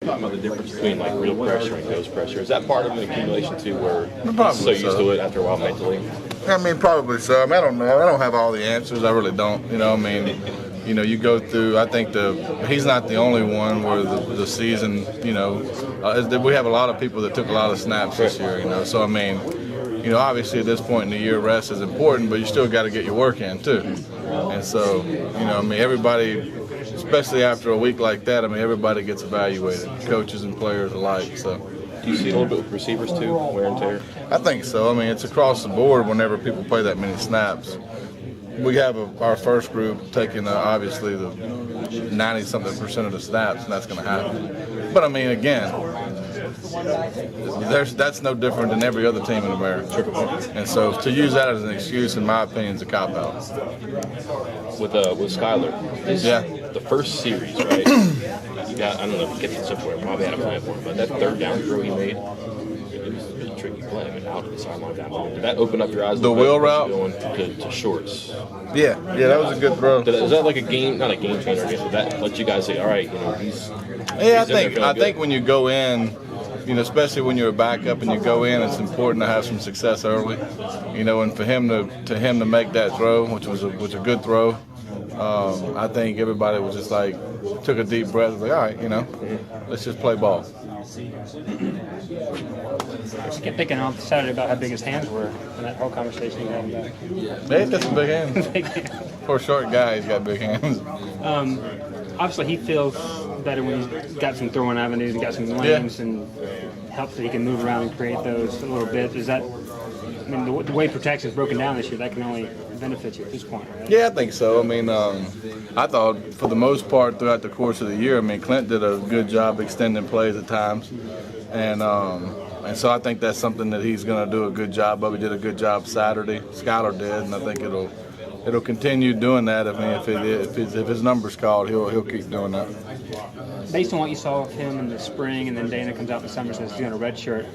Talking about the difference between like real pressure and ghost pressure. Is that part of an accumulation too, where Probably so used to it after a while mentally? I mean, probably so. I mean, I don't know. I don't have all the answers. I really don't. You know, I mean, you go through. I think he's not the only one where the season. We have a lot of people that took a lot of snaps this year. So I mean, obviously at this point in the year, rest is important, but you still got to get your work in too. And so, I mean, everybody, especially after a week like that, I mean, everybody gets evaluated, coaches and players alike. So. Do you see a little bit with receivers too, wear and tear? I think so. I mean, it's across the board whenever people play that many snaps. We have our first group taking obviously the 90-something% of the snaps, and that's going to happen. But I mean, again, that's no different than every other team in America. And so to use that as an excuse, in my opinion, is a cop-out. With Skyler, the first series, right? You got, I don't know if you get this somewhere, probably had a plan for it, but that third down throw he made, it was a tricky play. I mean, out of the sideline down there. Did that open up your eyes? The wheel route? Going to shorts. Yeah, that was a good throw. Is that like not a game changer, I guess, but that let you guys say, all right, he's I think when you go in, especially when you're a backup and you go in, it's important to have some success early. And for him to make that throw, which was a good throw, I think everybody was just like took a deep breath, was like, all right, let's just play ball. I kept thinking on Saturday about how big his hands were in that whole conversation you had back. Yeah, he's got some big hands. For a short guy, he's got big hands. Obviously, he feels better when he's got some throwing avenues and got some lanes and helps that he can move around and create those a little bit. Is that, I mean, the way protection is broken down this year, that can only benefit you at this point, right? Yeah, I think so. I mean, I thought for the most part throughout the course of the year, I mean, Clint did a good job extending plays at times. And so I think that's something that he's going to do a good job of. He did a good job Saturday. Skyler did, and I think it'll continue doing that. I mean, if his number's called, he'll keep doing that. Based on what you saw of him in the spring, and then Dana comes out in the summer and says he's doing a red shirt,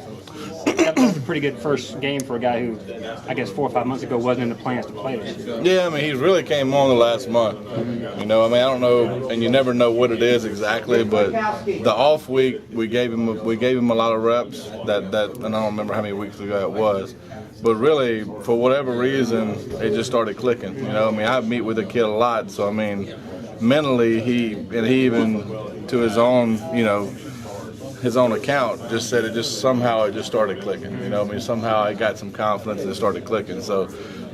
that was a pretty good first game for a guy who, I guess 4 or 5 months ago, wasn't in the plans to play this year. Yeah, I mean, he really came on the last month. I mean, I don't know, and you never know what it is exactly, but the off week we gave him a lot of reps. That and I don't remember how many weeks ago it was. But really, for whatever reason, it just started clicking. I mean, I meet with the kid a lot, so I mean, mentally, he even to his own account just said it somehow started clicking. I mean, somehow I got some confidence and it started clicking. So,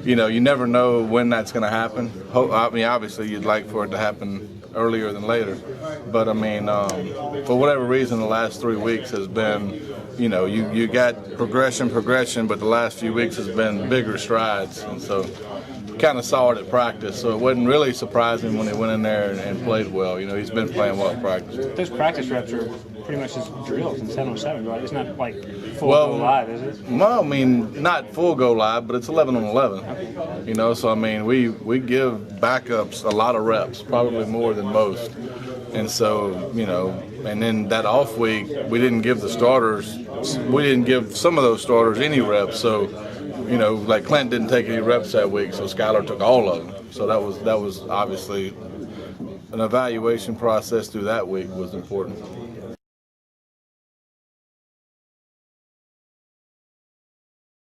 you never know when that's going to happen. I mean, obviously, you'd like for it to happen earlier than later, but I mean, for whatever reason, the last 3 weeks has been. You got progression, but the last few weeks has been bigger strides, and so kind of saw it at practice. So it wasn't really surprising when he went in there and played well. He's been playing well at practice. Those practice reps are pretty much just drills and 7-on-7, right? It's not like full go live, is it? Well, I mean, not full go live, but it's 11-on-11. Okay. So I mean, we give backups a lot of reps, probably more than most. And so, and then that off week, we didn't give some of those starters any reps. So, like Clint didn't take any reps that week, so Skyler took all of them. So that was obviously an evaluation process through that week was important.